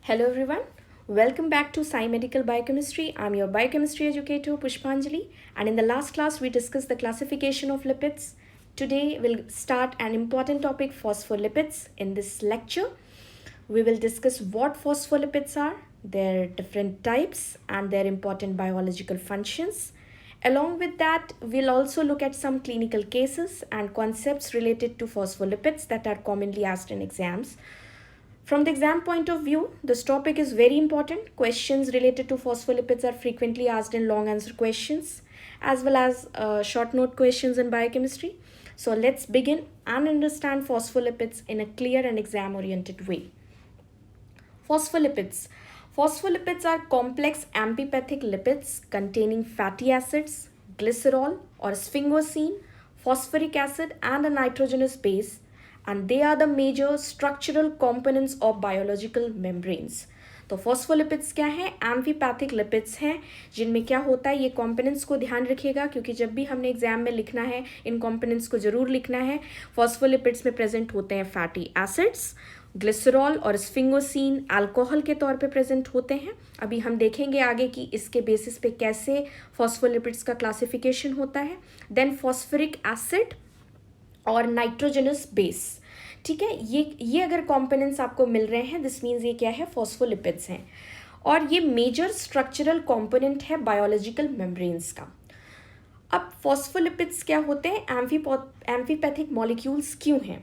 Hello everyone, welcome back to Sai Medical Biochemistry. I'm your biochemistry educator Pushpanjali, and in the last class we discussed the classification of lipids. Today we'll start an important topic, phospholipids. In this lecture we will discuss what phospholipids are, their different types and their important biological functions. Along with that, we'll also look at some clinical cases and concepts related to phospholipids that are commonly asked in exams. From the exam point of view, this topic is very important. Questions related to phospholipids are frequently asked in long answer questions as well as short note questions in biochemistry. So let's begin and understand phospholipids in a clear and exam oriented way. Phospholipids. Phospholipids are complex amphipathic lipids containing fatty acids, glycerol or sphingosine, phosphoric acid and a nitrogenous base, and they are the major structural components of biological membranes. तो phospholipids क्या हैं? Amphipathic lipids हैं जिनमें क्या होता है, ये components को ध्यान रखिएगा क्योंकि जब भी हमने एग्जाम में लिखना है इन कॉम्पोनेंट्स को जरूर लिखना है. फॉस्फोलिपिड्स में प्रेजेंट होते हैं फैटी एसिड्स, ग्लिसरॉल और स्फिंगोसिन अल्कोहल के तौर पे प्रेजेंट होते हैं. अभी हम देखेंगे आगे कि इसके बेसिस पे कैसे फॉस्फोलिपिड्स का क्लासिफिकेशन होता है. देन फॉस्फोरिक एसिड और नाइट्रोजनस बेस. ठीक है, ये अगर कंपोनेंट्स आपको मिल रहे हैं दिस मीन्स ये क्या है, फॉस्फोलिपिड्स हैं और ये मेजर स्ट्रक्चरल कंपोनेंट है बायोलॉजिकल मेम्ब्रेन्स का. अब फॉस्फोलिपिड्स क्या होते हैं? एम्फीपैथिक मॉलिक्यूल्स क्यों हैं?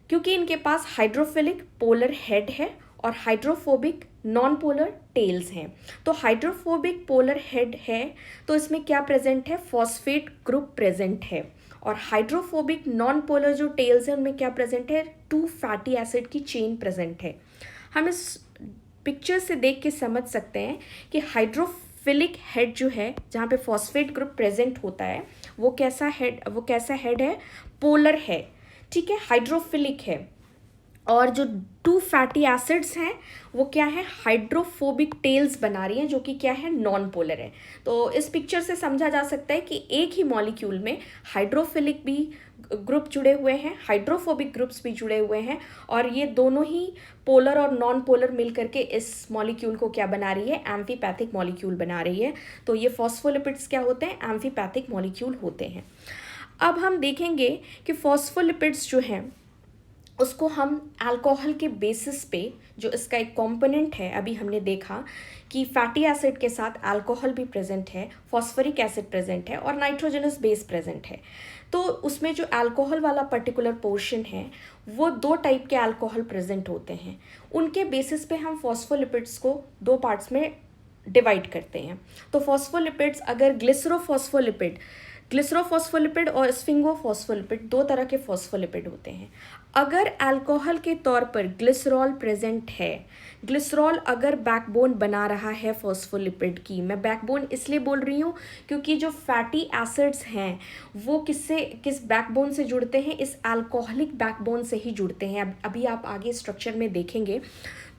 क्योंकि इनके पास हाइड्रोफिलिक पोलर हेड है और हाइड्रोफोबिक नॉन पोलर टेल्स हैं. तो हाइड्रोफोबिक पोलर हेड है तो इसमें क्या प्रेजेंट है, फॉस्फेट ग्रुप प्रेजेंट है. और हाइड्रोफोबिक नॉन पोलर जो टेल्स हैं उनमें क्या प्रेजेंट है, 2 फैटी एसिड की चेन प्रेजेंट है. हम इस पिक्चर से देख के समझ सकते हैं कि हाइड्रोफिलिक हेड जो है जहाँ पे फॉस्फेट ग्रुप प्रेजेंट होता है वो कैसा हेड है, पोलर है. ठीक है, हाइड्रोफिलिक है. और जो 2 फैटी एसिड्स हैं वो क्या है, हाइड्रोफोबिक टेल्स बना रही हैं जो कि क्या है, नॉन पोलर है. तो इस पिक्चर से समझा जा सकता है कि एक ही मॉलिक्यूल में हाइड्रोफिलिक भी ग्रुप जुड़े हुए हैं, हाइड्रोफोबिक ग्रुप्स भी जुड़े हुए हैं और ये दोनों ही पोलर और नॉन पोलर मिल करके इस मॉलिक्यूल को क्या बना रही है, एम्फीपैथिक मॉलिक्यूल बना रही है. तो ये फॉस्फोलिपिड्स क्या होते हैं, एम्फीपैथिक मॉलिक्यूल होते हैं. अब हम देखेंगे कि फॉस्फोलिपिड्स जो हैं उसको हम अल्कोहल के बेसिस पे, जो इसका एक कंपोनेंट है, अभी हमने देखा कि फैटी एसिड के साथ अल्कोहल भी प्रेजेंट है, फॉस्फोरिक एसिड प्रेजेंट है और नाइट्रोजनस बेस प्रेजेंट है. तो उसमें जो अल्कोहल वाला पर्टिकुलर पोर्शन है वो 2 टाइप के अल्कोहल प्रेजेंट होते हैं. उनके बेसिस पे हम फॉस्फोलिपिड्स को 2 पार्ट्स में डिवाइड करते हैं. तो फॉस्फोलिपिड्स, अगर ग्लिसरोफॉस्फोलिपिड और स्फिंगोफॉस्फोलिपिड 2 तरह के फॉस्फोलिपिड होते हैं. अगर अल्कोहल के तौर पर ग्लिसरॉल प्रेजेंट है, ग्लिसरॉल अगर बैकबोन बना रहा है फॉस्फोलिपिड की, मैं बैकबोन इसलिए बोल रही हूँ क्योंकि जो फैटी एसिड्स हैं वो किस बैकबोन से जुड़ते हैं, इस अल्कोहलिक बैकबोन से ही जुड़ते हैं. अभी आप आगे स्ट्रक्चर में देखेंगे.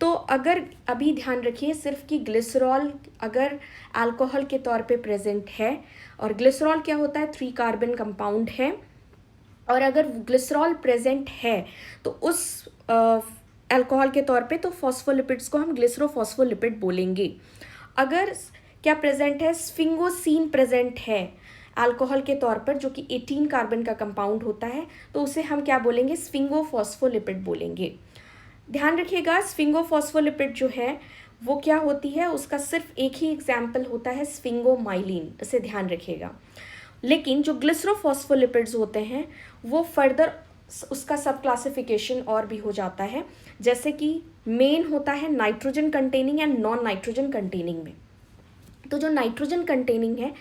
तो अगर अभी ध्यान रखिए सिर्फ कि ग्लिसरॉल अगर अल्कोहल के तौर पे प्रेजेंट है, और ग्लिसरॉल क्या होता है, 3 कार्बन कंपाउंड है, और अगर ग्लिसरॉल प्रेजेंट है तो उस अल्कोहल के तौर पे तो फॉस्फोलिपिड्स को हम ग्लिसरोफॉस्फोलिपिड बोलेंगे. अगर क्या प्रेजेंट है, स्फिंगोसिन प्रेजेंट है अल्कोहल के तौर पर जो कि 18 कार्बन का कंपाउंड होता है, तो उसे हम क्या बोलेंगे, स्फिंगोफॉस्फोलिपिड बोलेंगे. ध्यान रखिएगा स्फिंगोफॉस्फोलिपिड जो है वो क्या होती है, उसका सिर्फ एक ही एग्जाम्पल होता है, स्फिंगोमाइलिन, इसे ध्यान रखिएगा. लेकिन जो ग्लिसरोफॉस्फोलिपिड्स होते हैं वो फर्दर उसका सब क्लासिफिकेशन और भी हो जाता है. जैसे कि मेन होता है nitrogen containing and non nitrogen containing में. तो जो नाइट्रोजन कंटेनिंग है,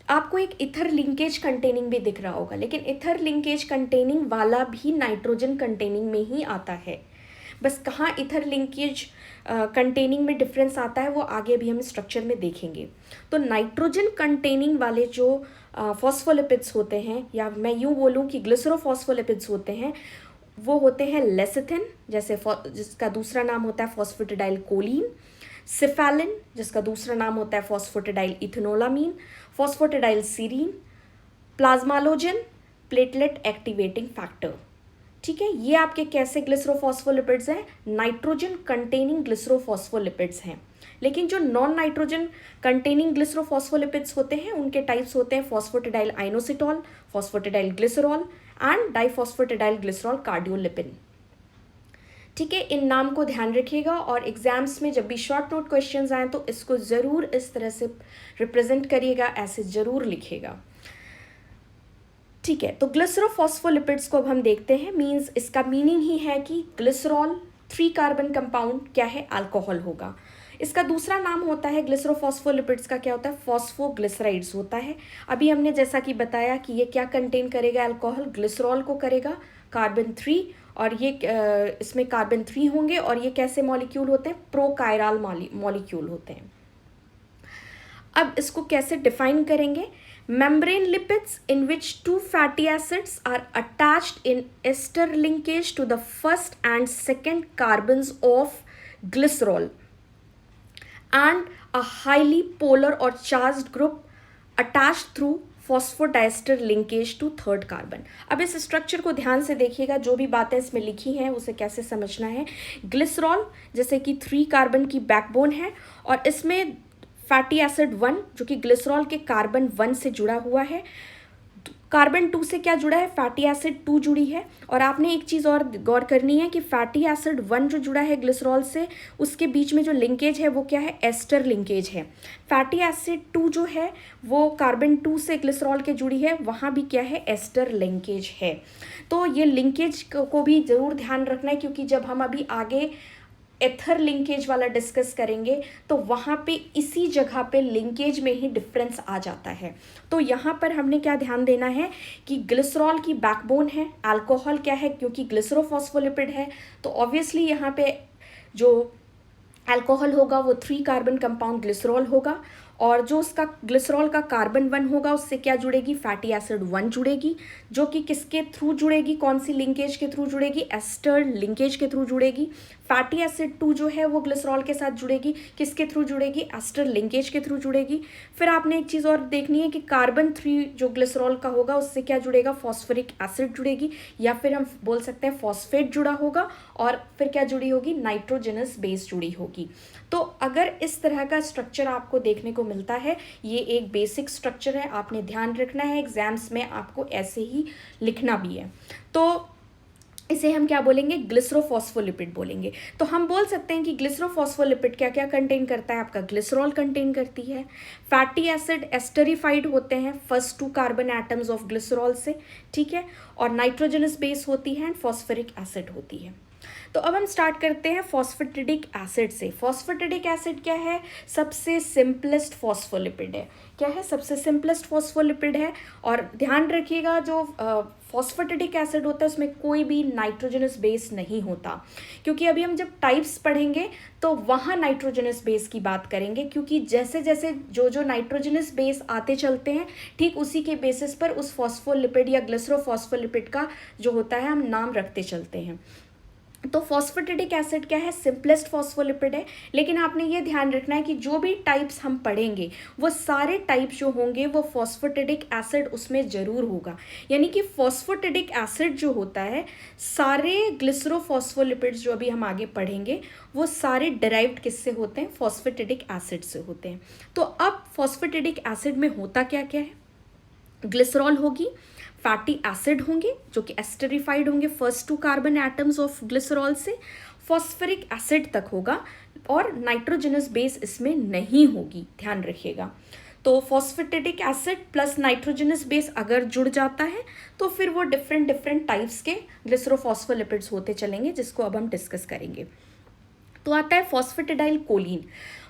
आपको एक इथर लिंकेज कंटेनिंग भी दिख रहा होगा, लेकिन इथर लिंकेज कंटेनिंग वाला भी नाइट्रोजन कंटेनिंग में ही आता है. बस कहाँ इथर लिंकेज कंटेनिंग में डिफरेंस आता है वो आगे भी हम स्ट्रक्चर में देखेंगे. तो नाइट्रोजन कंटेनिंग वाले जो फॉस्फोलिपिड्स होते हैं, या मैं यूँ बोलूँ कि ग्लिसरोफॉस्फोलिपिड्स होते हैं, वो होते हैं लेसिथिन, जैसे जिसका दूसरा नाम होता है फॉस्फेटिडाइल कोलिन, सिफेलिन जिसका दूसरा नाम होता है phosphatidyl ethanolamine, phosphatidyl serine, plasmalogen, platelet activating factor. ठीक है, ये आपके कैसे ग्लिसरोफॉस्फोलिपिड्स हैं, नाइट्रोजन कंटेनिंग ग्लिसरोफॉस्फोलिपिड्स हैं। लेकिन जो नॉन नाइट्रोजन कंटेनिंग ग्लिसरोफॉस्फोलिपिड्स होते हैं उनके टाइप्स होते हैं phosphatidyl inositol, phosphatidyl glycerol and diphosphatidyl glycerol cardiolipin. ठीक है, इन नाम को ध्यान रखिएगा और एग्जाम्स में जब भी शॉर्ट नोट क्वेश्चंस आए तो इसको ज़रूर इस तरह से रिप्रेजेंट करिएगा, ऐसे ज़रूर लिखिएगा। ठीक है, तो ग्लिसरोफॉस्फोलिपिड्स को अब हम देखते हैं। मींस इसका मीनिंग ही है कि ग्लिसरॉल 3 कार्बन कंपाउंड क्या है, अल्कोहल होगा। इसका दूसरा नाम होता है ग्लिसरोफॉस्फोलिपिड्स का क्या होता है, फॉस्फोग्लिसराइड्स होता है। अभी हमने जैसा कि बताया कि ये क्या कंटेन करेगा, अल्कोहल ग्लिसरॉल को करेगा, कार्बन 3, और ये इसमें कार्बन 3 होंगे और ये कैसे मॉलिक्यूल होते हैं, प्रोकायरल मॉलिक्यूल होते हैं। अब इसको कैसे डिफाइन करेंगे, membrane lipids in which 2 fatty acids are attached in ester linkage to the first and second carbons of glycerol and a highly polar or charged group attached through phosphodiester linkage to third carbon. अब इस structure को ध्यान से देखिएगा, जो भी बातें इसमें लिखी हैं उसे कैसे समझना है। ग्लिसरॉल जैसे कि 3 कार्बन की बैकबोन है और इसमें फैटी एसिड 1 जो कि ग्लिसरॉल के कार्बन 1 से जुड़ा हुआ है, कार्बन 2 से क्या जुड़ा है, फैटी एसिड 2 जुड़ी है। और आपने एक चीज़ और गौर करनी है कि फैटी एसिड 1 जो जुड़ा है ग्लिसरॉल से, उसके बीच में जो लिंकेज है वो क्या है, एस्टर लिंकेज है। फैटी एसिड 2 जो है वो कार्बन 2 से ग्लिसरॉल के जुड़ी है, वहाँ भी क्या है, एस्टर लिंकेज है। तो ये लिंकेज को भी ज़रूर ध्यान रखना है, क्योंकि जब हम अभी आगे एथर लिंकेज वाला डिस्कस करेंगे तो वहाँ पे इसी जगह पे लिंकेज में ही डिफरेंस आ जाता है। तो यहाँ पर हमने क्या ध्यान देना है कि ग्लिसरॉल की बैकबोन है, अल्कोहल क्या है, क्योंकि ग्लिसरोफॉस्फोलिपिड है तो ऑब्वियसली यहाँ पे जो अल्कोहल होगा वो 3 कार्बन कंपाउंड ग्लिसरॉल होगा, और जो उसका ग्लिसरॉल का कार्बन 1 होगा उससे क्या जुड़ेगी, फैटी एसिड 1 जुड़ेगी, जो कि किसके थ्रू जुड़ेगी, कौन सी लिंकेज के थ्रू जुड़ेगी, एस्टर लिंकेज के थ्रू जुड़ेगी। फैटी एसिड 2 जो है वो ग्लिसरॉल के साथ जुड़ेगी, किसके थ्रू जुड़ेगी, एस्टर लिंकेज के थ्रू जुड़ेगी। फिर आपने एक चीज़ और देखनी है कि कार्बन 3 जो ग्लिसरॉल का होगा उससे क्या जुड़ेगा, फॉस्फोरिक एसिड जुड़ेगी, या फिर हम बोल सकते हैं फॉस्फेट जुड़ा होगा, और फिर क्या जुड़ी होगी, नाइट्रोजनस बेस जुड़ी होगी। तो अगर इस तरह का स्ट्रक्चर आपको देखने को मिलता है, ये एक बेसिक स्ट्रक्चर है, आपने ध्यान रखना है, एग्जाम्स में आपको ऐसे ही लिखना भी है। तो इसे हम क्या बोलेंगे, ग्लिसरोफॉस्फोलिपिड बोलेंगे। तो हम बोल सकते हैं कि ग्लिसरोफॉस्फोलिपिड क्या क्या कंटेन करता है, आपका ग्लिसरॉल कंटेन करती है, फैटी एसिड एस्टरीफाइड होते हैं first 2 carbon atoms of glycerol से, ठीक है, और नाइट्रोजनस बेस होती है एंड फॉस्फोरिक एसिड होती है। तो अब हम स्टार्ट करते हैं फॉस्फेटिडिक एसिड से। फॉस्फेटिडिक एसिड क्या है, सबसे सिंपलेस्ट फॉस्फोलिपिड है। क्या है, सबसे सिंपलेस्ट फॉस्फोलिपिड है। और ध्यान रखिएगा जो फॉस्फेटिडिक एसिड होता है उसमें कोई भी नाइट्रोजनस बेस नहीं होता, क्योंकि अभी हम जब टाइप्स पढ़ेंगे तो वहाँ नाइट्रोजनस बेस की बात करेंगे, क्योंकि जैसे जैसे जो नाइट्रोजनस बेस आते चलते हैं ठीक उसी के बेसिस पर उस फॉस्फोलिपिड या ग्लिसरोफॉस्फोलिपिड का जो होता है हम नाम रखते चलते हैं। तो फॉस्फेटिडिक एसिड क्या है, सिंपलेस्ट फॉस्फोलिपिड है। लेकिन आपने ये ध्यान रखना है कि जो भी टाइप्स हम पढ़ेंगे वो सारे टाइप जो होंगे वो फॉस्फेटिडिक एसिड उसमें ज़रूर होगा। यानी कि फॉस्फेटिडिक एसिड जो होता है, सारे ग्लिसरोफॉस्फोलिपिड्स जो अभी हम आगे पढ़ेंगे वो सारे डिराइव्ड किससे होते हैं, फॉस्फेटिडिक एसिड से होते हैं। तो अब फॉस्फेटिडिक एसिड में होता क्या क्या है, ग्लिसरॉल होगी, फैटी एसिड होंगे जो कि एस्टरीफाइड होंगे first 2 carbon atoms of glycerol से, फॉस्फोरिक एसिड तक होगा, और नाइट्रोजनस बेस इसमें नहीं होगी, ध्यान रखिएगा। तो phosphatidic acid plus nitrogenous base अगर जुड़ जाता है तो फिर वो डिफरेंट टाइप्स के ग्लिसरोफॉस्फोलिपिड्स होते चलेंगे, जिसको अब हम डिस्कस करेंगे। तो आता है फॉस्फेटिडाइल कोलिन।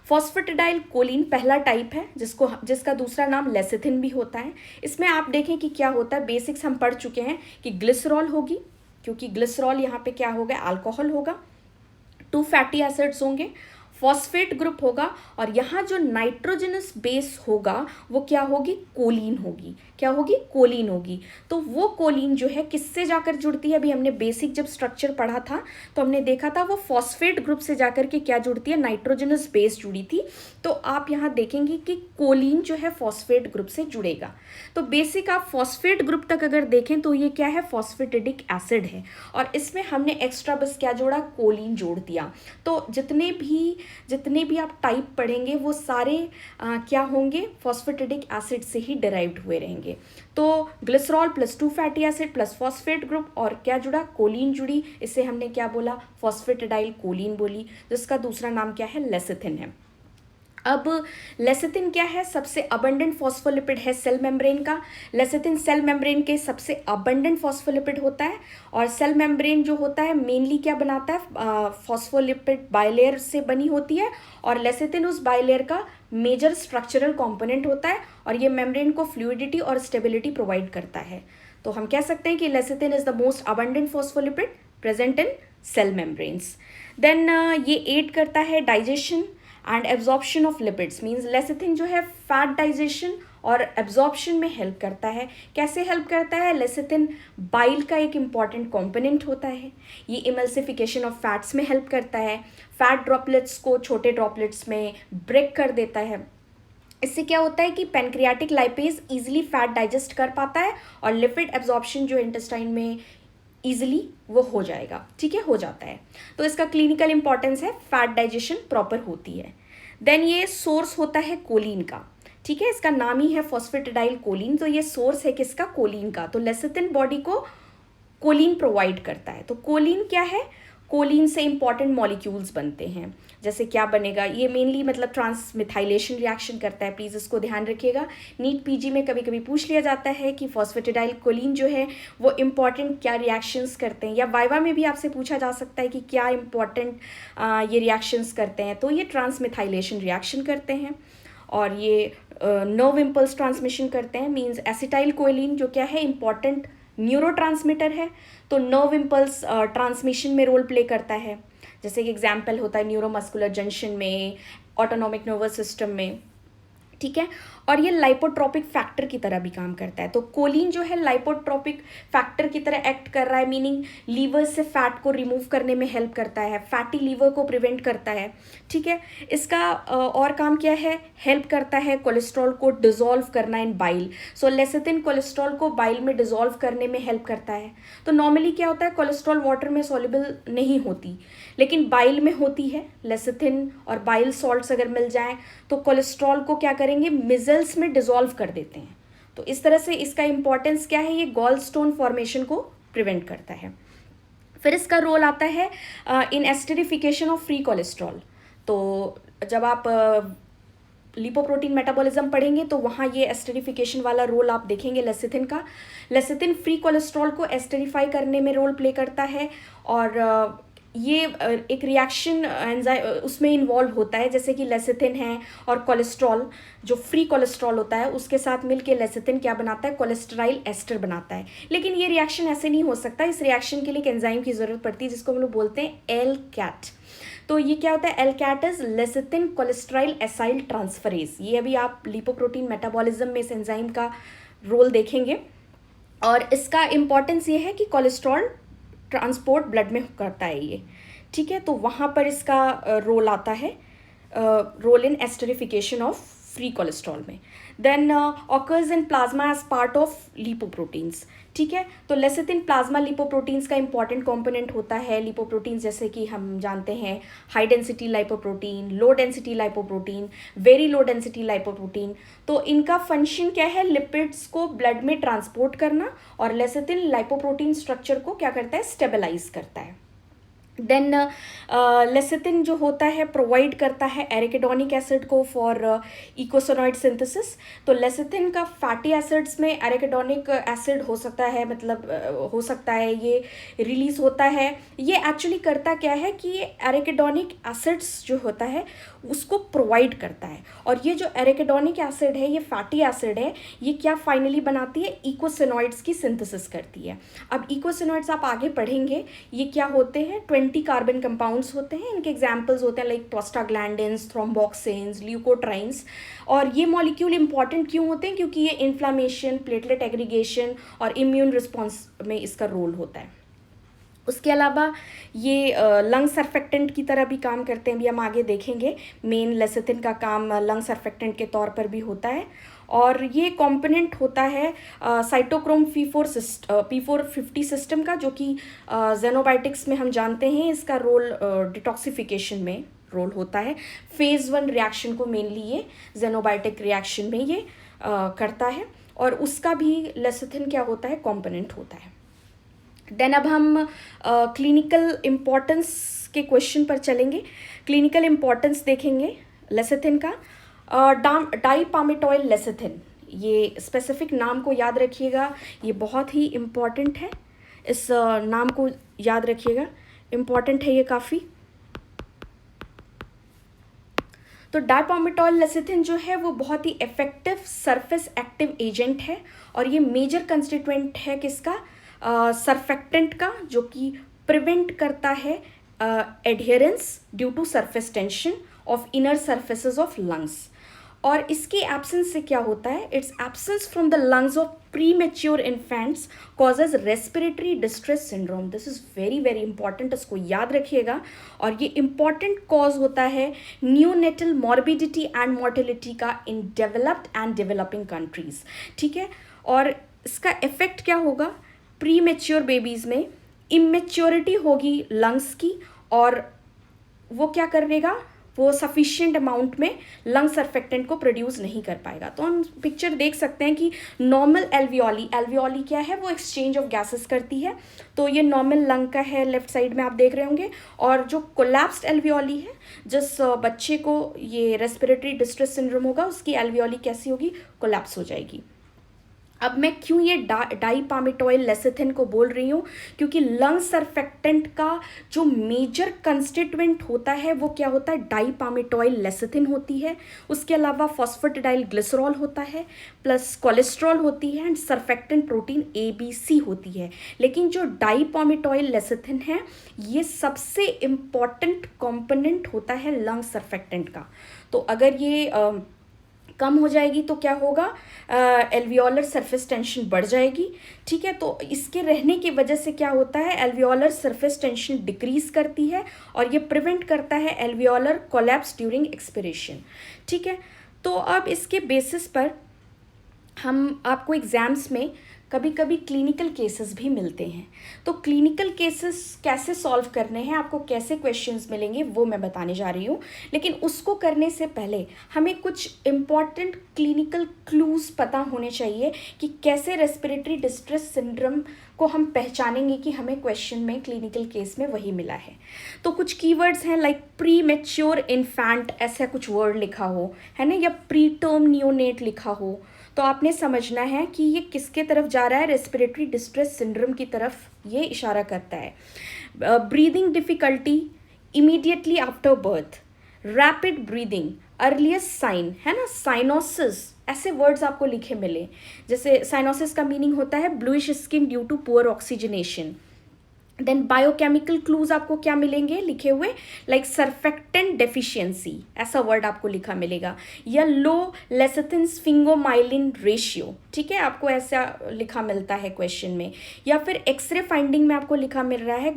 फॉस्फेटिडाइल कोलिन पहला टाइप है जिसका दूसरा नाम लेसिथिन भी होता है। इसमें आप देखें कि क्या होता है, बेसिक्स हम पढ़ चुके हैं कि ग्लिसरॉल होगी, क्योंकि ग्लिसरॉल यहाँ पे क्या होगा, अल्कोहल होगा, 2 फैटी एसिड्स होंगे, फॉस्फेट ग्रुप होगा, और यहाँ जो नाइट्रोजनस बेस होगा वो क्या होगी, कोलीन होगी। क्या होगी, कोलीन होगी। तो वो कोलीन जो है किससे जाकर जुड़ती है, अभी हमने बेसिक जब स्ट्रक्चर पढ़ा था तो हमने देखा था वो फॉस्फेट ग्रुप से जाकर के क्या जुड़ती है, नाइट्रोजनस बेस जुड़ी थी। तो आप यहाँ देखेंगे कि कोलीन जो है फॉस्फेट ग्रुप से जुड़ेगा। तो बेसिक आप फॉस्फेट ग्रुप तक अगर देखें तो ये क्या है, फॉस्फेटिडिक एसिड है, और इसमें हमने एक्स्ट्रा बस क्या जोड़ा, कोलीन जोड़ दिया। तो जितने भी आप टाइप पढ़ेंगे वो सारे क्या होंगे, फॉस्फेटिडिक एसिड से ही डिराइव्ड हुए रहेंगे। तो glycerol plus 2 fatty acid plus phosphate group, और क्या जुड़ा, कोलीन जुड़ी, इसे हमने क्या बोला, फॉस्फेटिडाइल कोलीन बोली, जिसका दूसरा नाम क्या है, लेसिथिन है। अब लेसिथिन क्या है, सबसे अबंडेंट फॉस्फोलिपिड है सेल मेम्ब्रेन का। लेसिथिन सेल मेम्ब्रेन के सबसे अबंडेंट फॉस्फोलिपिड होता है, और सेल मेम्ब्रेन जो होता है मेनली क्या बनाता है, फॉस्फोलिपिड बाइलेयर से बनी होती है, और लेसिथिन उस बाइलेयर का मेजर स्ट्रक्चरल कंपोनेंट होता है, और ये मेम्ब्रेन को फ्लूइडिटी और स्टेबिलिटी प्रोवाइड करता है। तो हम कह सकते हैं कि lecithin is the most abundant phospholipid present in cell membranes. Then ये एड करता है digestion and absorption of lipids, means lecithin जो है फैट डाइजेशन और एब्जॉर्प्शन में हेल्प करता है। कैसे हेल्प करता है, लेसिथिन बाइल का एक इम्पॉर्टेंट कंपोनेंट होता है, ये इमल्सिफिकेशन ऑफ फैट्स में हेल्प करता है, फैट ड्रॉपलेट्स को छोटे ड्रॉपलेट्स में ब्रेक कर देता है। इससे क्या होता है कि pancreatic lipase easily fat digest कर पाता है, और लिपिड एब्जॉर्प्शन जो इंटेस्टाइन में ईजिली वो हो जाएगा, ठीक है, हो जाता है। तो इसका क्लिनिकल इंपॉर्टेंस है, फैट डाइजेशन प्रॉपर होती है। देन ये सोर्स होता है कोलीन का, ठीक है, इसका नाम ही है फॉस्फेटिडाइल कोलीन, तो ये सोर्स है किसका, कोलीन का। तो लेसिथिन बॉडी को कोलीन प्रोवाइड करता है। तो कोलीन क्या है, कोलीन से इंपॉर्टेंट मॉलिक्यूल्स बनते हैं, जैसे क्या बनेगा, ये मेनली मतलब ट्रांसमिथाइलेशन रिएक्शन करता है, प्लीज़ इसको ध्यान रखिएगा। नीट पीजी में कभी कभी पूछ लिया जाता है कि फॉस्फेटिडाइल कोलीन जो है वो इंपॉर्टेंट क्या रिएक्शंस करते हैं, या वाइवा में भी आपसे पूछा जा सकता है कि क्या इंपॉर्टेंट ये रिएक्शंस करते हैं। तो ये ट्रांसमिथाइलेशन रिएक्शन करते हैं, और ये नर्व इम्पल्स ट्रांसमिशन करते हैं, मीन्स एसिटाइल कोलिन जो क्या है, इंपॉर्टेंट न्यूरोट्रांसमीटर है, तो नर्व इम्पल्स ट्रांसमिशन में रोल प्ले करता है। जैसे कि एग्जाम्पल होता है न्यूरोमस्कुलर जंक्शन में, ऑटोनॉमिक नर्वस सिस्टम में, ठीक है। और ये लाइपोट्रोपिक फैक्टर की तरह भी काम करता है। तो कोलिन जो है लाइपोट्रोपिक फैक्टर की तरह एक्ट कर रहा है, मीनिंग लीवर से फैट को रिमूव करने में हेल्प करता है, फैटी लीवर को प्रिवेंट करता है, ठीक है। इसका और काम क्या है, हेल्प करता है कोलेस्ट्रॉल को डिजोल्व करना इन बाइल। सो लेसिथिन कोलेस्ट्रॉल को बाइल में डिजोल्व करने में हेल्प करता है। तो नॉर्मली क्या होता है, कोलेस्ट्रॉल वाटर में सॉल्युबल नहीं होती, लेकिन बाइल में होती है। लेसिथिन और बाइल सॉल्ट्स अगर मिल जाएं तो कोलेस्ट्रॉल को क्या करेंगे, मिजल्स में डिजोल्व कर देते हैं। तो इस तरह से इसका इंपॉर्टेंस क्या है, ये गॉल स्टोन फॉर्मेशन को प्रिवेंट करता है। फिर इसका रोल आता है इन एस्टरिफिकेशन ऑफ फ्री कोलेस्ट्रॉल। तो जब आप लिपोप्रोटीन मेटाबॉलिज्म पढ़ेंगे तो वहाँ ये एस्टरिफिकेशन वाला रोल आप देखेंगे लेसिथिन का। लेसिथिन फ्री कोलेस्ट्रॉल को एस्टरिफाई करने में रोल प्ले करता है, और ये एक रिएक्शन एंजाइम उसमें इन्वॉल्व होता है, जैसे कि लेसिथिन है और कोलेस्ट्रॉल जो फ्री कोलेस्ट्रॉल होता है उसके साथ मिलके लेसिथिन क्या बनाता है, कोलेस्टेराइल एस्टर बनाता है। लेकिन ये रिएक्शन ऐसे नहीं हो सकता, इस रिएक्शन के लिए एक एंजाइम की ज़रूरत पड़ती है जिसको हम लोग बोलते हैं एल-कैट। तो ये क्या होता है, LCAT is lecithin cholesterol acyl transferase. ये अभी आप लिपोप्रोटीन मेटाबॉलिज्म में इस एंजाइम का रोल देखेंगे, और इसका इंपॉर्टेंस ये है कि कोलेस्ट्रॉल ट्रांसपोर्ट ब्लड में करता है ये, ठीक है। तो वहाँ पर इसका रोल आता है, role in esterification of free cholesterol में। Then occurs in plasma as part of lipoproteins, ठीक है। तो लेसिथिन प्लाज्मा लिपोप्रोटीन्स का इंपॉर्टेंट कंपोनेंट होता है। लिपोप्रोटीन्स जैसे कि हम जानते हैं high density lipoprotein, low density lipoprotein, very low density lipoprotein. तो इनका फंक्शन क्या है, लिपिड्स को ब्लड में ट्रांसपोर्ट करना, और लेसिथिन लाइपोप्रोटीन स्ट्रक्चर को क्या करता है, स्टेबलाइज करता है। देन लेसिथिन जो होता है प्रोवाइड करता है एरिकिडोनिक एसिड को फॉर इकोसोनॉइड सिंथेसिस। तो लेसिथिन का फैटी एसिड्स में एरिकिडोनिक एसिड हो सकता है, मतलब हो सकता है ये रिलीज होता है। ये एक्चुअली करता क्या है कि ये एरिकिडोनिक एसिड्स जो होता है उसको प्रोवाइड करता है, और ये जो एरिकिडोनिक एसिड है, ये फैटी एसिड है, ये क्या फाइनली बनाती है, इकोसिनॉइड्स की सिंथेसिस करती है। अब इकोसिनॉइड्स आप आगे पढ़ेंगे ये क्या होते हैं, 20 कार्बन कंपाउंड्स होते हैं। इनके एग्जाम्पल्स होते हैं लाइक प्रोस्टाग्लैंडिन्स, थ्रोम्बोक्सिन्स, ल्यूकोट्राइन्स। और ये मॉलिक्यूल इंपॉर्टेंट क्यों होते हैं? क्योंकि ये इन्फ्लामेशन, प्लेटलेट एग्रीगेशन और इम्यून रिस्पॉन्स में इसका रोल होता है। उसके अलावा ये लंग सर्फेक्टेंट की तरह भी काम करते हैं, भी हम आगे देखेंगे। मेन लेसिथिन का काम लंग सर्फेक्टेंट के तौर पर भी होता है। और ये कंपोनेंट होता है साइटोक्रोम P450 सिस्टम का, जो कि जेनोबायोटिक्स में हम जानते हैं इसका रोल डिटॉक्सिफिकेशन में रोल होता है। फेज़ 1 रिएक्शन को मेनली ये जेनोबायोटिक रिएक्शन में ये करता है, और उसका भी लेसिथिन क्या होता है? कंपोनेंट होता है। देन अब हम क्लिनिकल इम्पोर्टेंस के क्वेश्चन पर चलेंगे। क्लिनिकल इम्पोर्टेंस देखेंगे लेसिथिन का। डाइपामेटॉइल लेसिथिन, ये स्पेसिफिक नाम को याद रखिएगा, ये बहुत ही इम्पॉर्टेंट है। इस नाम को याद रखिएगा, इम्पॉर्टेंट है ये काफ़ी। तो डाइपामेटॉइल लेसिथिन जो है वो बहुत ही इफेक्टिव सरफेस एक्टिव एजेंट है, और ये मेजर कंस्टिट्यूएंट है किसका? सरफेक्टेंट का, जो कि प्रिवेंट करता है adherence due to surface tension of inner surfaces of lungs. और इसकी एब्सेंस से क्या होता है? Its absence from the lungs of premature infants causes respiratory distress syndrome. This is very very important, इसको याद रखिएगा। और ये इंपॉर्टेंट कॉज होता है न्यूनेटल मॉर्बिडिटी एंड मॉर्टेलिटी का in developed and developing countries. ठीक है, और इसका इफेक्ट क्या होगा? प्रीमेच्योर बेबीज़ में इमेच्योरिटी होगी लंग्स की, और वो क्या करेगा? वो सफिशिएंट अमाउंट में लंग सर्फेक्टेंट को प्रोड्यूस नहीं कर पाएगा। तो हम पिक्चर देख सकते हैं कि नॉर्मल एल्वियोली क्या है? वो एक्सचेंज ऑफ गैसेस करती है। तो ये नॉर्मल लंग का है, लेफ्ट साइड में आप देख रहे होंगे। और जो कोलैप्स्ड एल्वियोली है, जिस बच्चे को ये रेस्पिरेटरी डिस्ट्रेस सिंड्रोम होगा, उसकी एल्वियोली कैसी होगी? कोलैप्स हो जाएगी। अब मैं क्यों ये डाइपामेटॉइल लेसिथिन को बोल रही हूँ? क्योंकि लंग सर्फेक्टेंट का जो मेजर कंस्टिट्यूएंट होता है वो क्या होता है? डाइपामेटॉइल लेसिथिन होती है। उसके अलावा फॉस्फेटिडाइल ग्लिसरॉल होता है, प्लस कोलेस्ट्रॉल होती है, एंड सर्फेक्टेंट प्रोटीन ABC होती है। लेकिन जो डाइपामेटॉइल लेसिथिन है, ये सबसे इम्पॉर्टेंट कंपोनेंट होता है लंग सर्फेक्टेंट का। तो अगर ये कम हो जाएगी तो क्या होगा? एल्वियोलर सरफेस टेंशन बढ़ जाएगी। ठीक है, तो इसके रहने की वजह से क्या होता है? एल्वियोलर सरफेस टेंशन डिक्रीज करती है, और ये प्रिवेंट करता है एल्वियोलर कोलैप्स ड्यूरिंग एक्सपिरेशन। ठीक है, तो अब इसके बेसिस पर हम आपको एग्जाम्स में कभी कभी क्लिनिकल केसेस भी मिलते हैं। तो क्लिनिकल केसेस कैसे सॉल्व करने हैं, आपको कैसे क्वेश्चंस मिलेंगे, वो मैं बताने जा रही हूँ। लेकिन उसको करने से पहले हमें कुछ इम्पॉर्टेंट क्लिनिकल क्लूज पता होने चाहिए कि कैसे रेस्पिरेटरी डिस्ट्रेस सिंड्रोम को हम पहचानेंगे कि हमें क्वेश्चन में क्लिनिकल केस में वही मिला है। तो कुछ कीवर्ड्स हैं लाइक प्री मैच्योर इन्फेंट, ऐसा कुछ वर्ड लिखा हो, है ना, या प्री टर्म नियोनेट लिखा हो, तो आपने समझना है कि ये किसके तरफ जा रहा है? रेस्पिरेटरी डिस्ट्रेस सिंड्रोम की तरफ ये इशारा करता है। Breathing difficulty immediately after birth, rapid breathing, earliest sign, है ना, साइनोसिस, ऐसे वर्ड्स आपको लिखे मिले। जैसे साइनोसिस का मीनिंग होता है bluish skin due to poor oxygenation. Then biochemical clues आपको क्या मिलेंगे लिखे हुए? लाइक सर्फेक्टेंट डेफिशिएंसी, ऐसा वर्ड आपको लिखा मिलेगा, या लो लेसिथिन स्फिंगोमाइलिन रेशियो। ठीक है, आपको ऐसा लिखा मिलता है क्वेश्चन में। या फिर एक्सरे फाइंडिंग में आपको लिखा मिल रहा है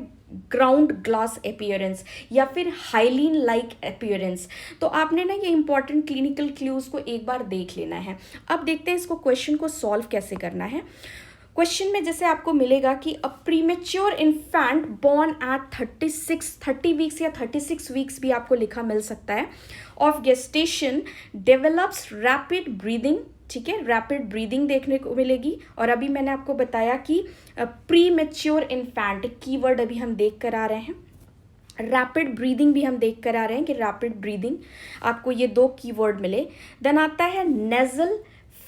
ग्राउंड ग्लास अपीयरेंस, या फिर हाइलिन लाइक अपीयरेंस। तो आपने ना ये इंपॉर्टेंट क्लिनिकल क्लूज को एक बार देख लेना है। अब देखते हैं इसको क्वेश्चन को सॉल्व कैसे करना है। क्वेश्चन में जैसे आपको मिलेगा कि a premature infant born at 30 weeks या 36 वीक्स भी आपको लिखा मिल सकता है, of gestation develops rapid breathing. ठीक है, रैपिड ब्रीदिंग देखने को मिलेगी। और अभी मैंने आपको बताया कि प्रीमेच्योर इन्फेंट कीवर्ड अभी हम देख कर आ रहे हैं, रैपिड ब्रीदिंग भी हम देख कर आ रहे हैं कि रैपिड ब्रीदिंग, आपको ये दो कीवर्ड मिले। देन आता है nasal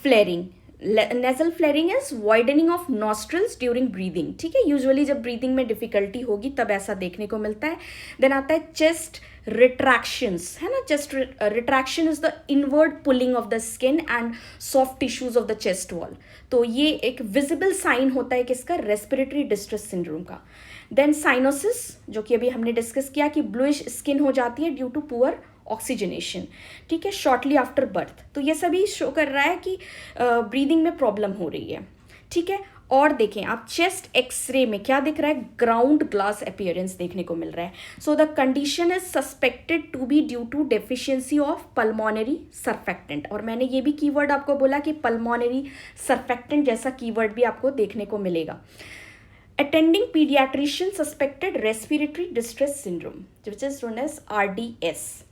flaring. Nasal flaring is widening of nostrils during breathing. ठीक है, यूजुअली जब ब्रीदिंग में डिफिकल्टी होगी तब ऐसा देखने को मिलता है। देन आता है चेस्ट रिट्रैक्शंस, है ना, chest retraction is the inward pulling of the skin and soft tissues of the chest wall. तो ये एक विजिबल साइन होता है किसका? रेस्पिरेटरी डिस्ट्रेस सिंड्रोम का। देन साइनोसिस, जो कि अभी हमने डिस्कस किया कि ब्लूइश स्किन हो जाती है ड्यू टू पुअर ऑक्सीजनेशन, ठीक है, शॉर्टली आफ्टर बर्थ। तो ये सभी शो कर रहा है कि ब्रीदिंग में प्रॉब्लम हो रही है, ठीक है। और देखें आप चेस्ट एक्सरे में क्या दिख रहा है, ग्राउंड ग्लास अपीयरेंस देखने को मिल रहा है। So the condition is suspected to be due to deficiency of pulmonary surfactant. और मैंने ये भी कीवर्ड आपको बोला कि पल्मोनरी सर्फेक्टेंट जैसा कीवर्ड भी आपको देखने को मिलेगा। Attending pediatrician suspected respiratory distress syndrome, which is known as RDS.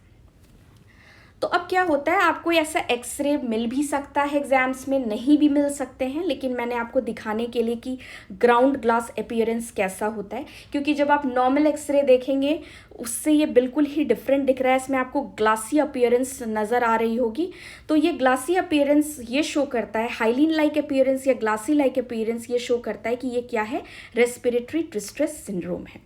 तो अब क्या होता है, आपको ऐसा एक्सरे मिल भी सकता है एग्जाम्स में, नहीं भी मिल सकते हैं, लेकिन मैंने आपको दिखाने के लिए कि ग्राउंड ग्लास अपीयरेंस कैसा होता है, क्योंकि जब आप नॉर्मल एक्सरे देखेंगे उससे ये बिल्कुल ही डिफरेंट दिख रहा है। इसमें आपको ग्लासी अपीयरेंस नज़र आ रही होगी। तो ये ग्लासी अपीयरेंस ये शो करता है, हाइलिन लाइक अपीयरेंस या ग्लासी लाइक अपीयरेंस ये शो करता है कि ये क्या है, रेस्पिरेटरी डिस्ट्रेस सिंड्रोम है।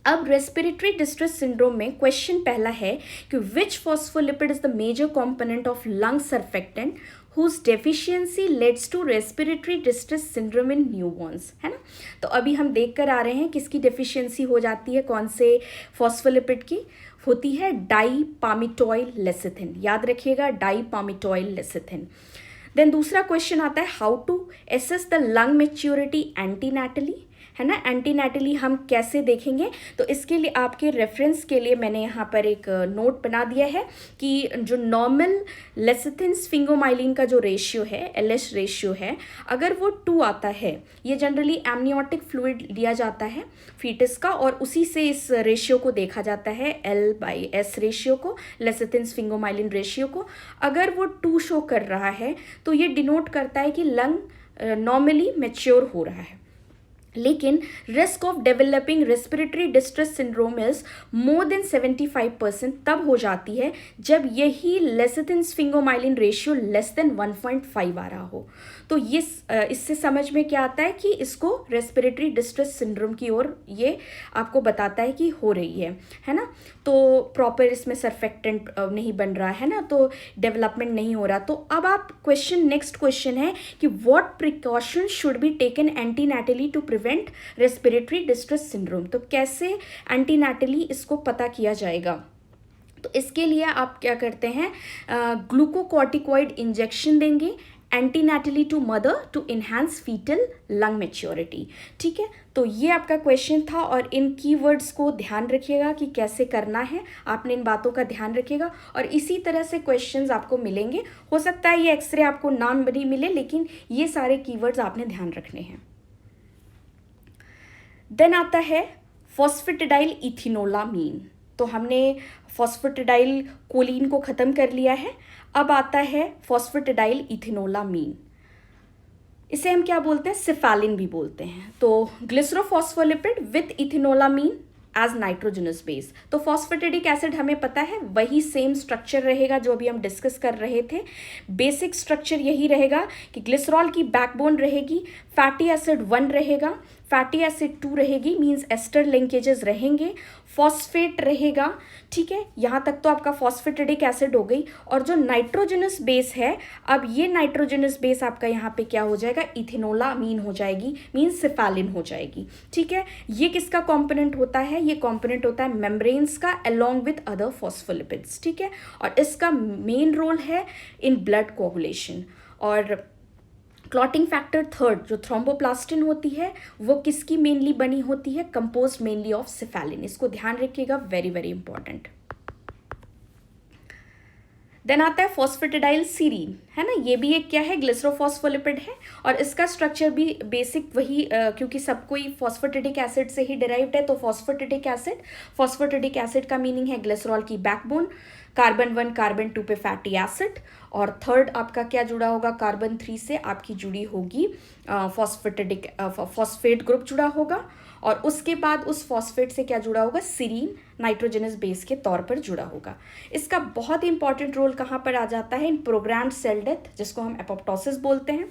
अब रेस्पिरेटरी डिस्ट्रेस सिंड्रोम में क्वेश्चन पहला है कि which phospholipid is the major component of lung surfactant whose deficiency leads to respiratory distress syndrome in newborns, है ना। तो अभी हम देख कर आ रहे हैं किसकी डेफिशिएंसी हो जाती है, कौन से फॉस्फोलिपिड की होती है, डाईपामिटॉइल लेसिथिन। याद रखिएगा, डाईपामिटॉइल लेसिथिन। देन दूसरा क्वेश्चन आता है, how to assess the lung maturity antenatally, है ना। एंटीनैटली हम कैसे देखेंगे, तो इसके लिए आपके रेफरेंस के लिए मैंने यहाँ पर एक नोट बना दिया है कि जो नॉर्मल लेसिथिन स्फिंगोमाइलिन का जो रेशियो है, LH रेशियो है, अगर वो 2 आता है, ये जनरली एमनियोटिक फ्लूइड लिया जाता है फीटस का, और उसी से इस रेशियो को देखा जाता है, L/S रेशियो को, लेसिथिन स्फिंगोमाइलिन रेशियो को। अगर वो 2 शो कर रहा है तो ये डिनोट करता है कि लंग नॉर्मली मैच्योर हो रहा है। लेकिन risk of developing respiratory distress syndrome is more than 75% तब हो जाती है जब यही lecithin sphingomyelin ratio less than 1.5 आ रहा हो। तो ये इससे समझ में क्या आता है कि इसको रेस्पिरेटरी डिस्ट्रेस सिंड्रोम की ओर ये आपको बताता है कि हो रही है ना। तो प्रॉपर इसमें सर्फेक्टेंट नहीं बन रहा है ना, तो डेवलपमेंट नहीं हो रहा। तो अब आप नेक्स्ट क्वेश्चन है कि what precaution should be taken antenatally to prevent respiratory distress syndrome. तो कैसे एंटीनैटली इसको पता किया जाएगा, तो इसके लिए आप क्या करते हैं, ग्लूकोकॉर्टिकॉइड इंजेक्शन देंगे antenatally to mother to enhance fetal lung maturity, ठीक है। तो ये आपका क्वेश्चन था, और इन कीवर्ड्स को ध्यान रखिएगा कि कैसे करना है, आपने इन बातों का ध्यान रखिएगा। और इसी तरह से क्वेश्चंस आपको मिलेंगे, हो सकता है ये एक्सरे आपको नाम नहीं मिले, लेकिन ये सारे कीवर्ड्स आपने ध्यान रखने हैं। देन आता है फॉस्फेटिडाइल इथिनोलामीन। तो हमने फॉस्फेटिडाइल कोलिन को ख़त्म कर लिया है, अब आता है फॉस्फेटिडाइल इथिनोलामीन। इसे हम क्या बोलते हैं, सिफेलिन भी बोलते हैं। तो ग्लिसरोफॉस्फोलिपिड विथ इथिनोलामीन एज नाइट्रोजनस बेस। तो फॉस्फेटिडिक एसिड हमें पता है वही सेम स्ट्रक्चर रहेगा जो अभी हम डिस्कस कर रहे थे। बेसिक स्ट्रक्चर यही रहेगा कि ग्लिसरॉल की बैकबोन रहेगी, फैटी एसिड 1 रहेगा, फैटी एसिड 2 रहेगी, मींस एस्टर लिंकेजेस रहेंगे, फॉस्फेट रहेगा, ठीक है। यहाँ तक तो आपका फॉस्फेटिडिक एसिड हो गई। और जो नाइट्रोजनस बेस है, अब ये नाइट्रोजनस बेस आपका यहाँ पे क्या हो जाएगा, इथिनोलामीन हो जाएगी, मींस सिफेलिन हो जाएगी, ठीक है। ये किसका कॉम्पोनेंट होता है, ये कॉम्पोनेंट होता है मेम्ब्रेन्स का अलोंग विथ अदर फॉस्फोलिपिड्स, ठीक है। और इसका मेन रोल है इन ब्लड कोगुलेशन। और क्लॉटिंग फैक्टर 3 जो थ्रोम्बोप्लास्टिन होती है, वो किसकी मेनली बनी होती है, कंपोज मेनली ऑफ सिफेलिन। इसको ध्यान रखिएगा, वेरी वेरी इंपॉर्टेंट। देन आता है फॉस्फेटिडाइल सीरीन, है ना। ये भी एक क्या है, ग्लिसरोफॉस्फोलिपिड है, और इसका स्ट्रक्चर भी बेसिक वही, क्योंकि सब कोई फॉस्फेटिडिक एसिड से ही डिराइव्ड है। तो फॉस्फेटिडिक एसिड का मीनिंग है ग्लिसरॉल की बैकबोन, कार्बन 1 कार्बन 2 पे फैटी एसिड, और थर्ड आपका क्या जुड़ा होगा, कार्बन 3 से आपकी जुड़ी होगी फॉस्फेट ग्रुप जुड़ा होगा, और उसके बाद उस फॉस्फेट से क्या जुड़ा होगा, सीरीन नाइट्रोजनस बेस के तौर पर जुड़ा होगा। इसका बहुत ही इंपॉर्टेंट रोल कहाँ पर आ जाता है, इन प्रोग्राम्ड सेल डेथ, जिसको हम एपोप्टोसिस बोलते हैं।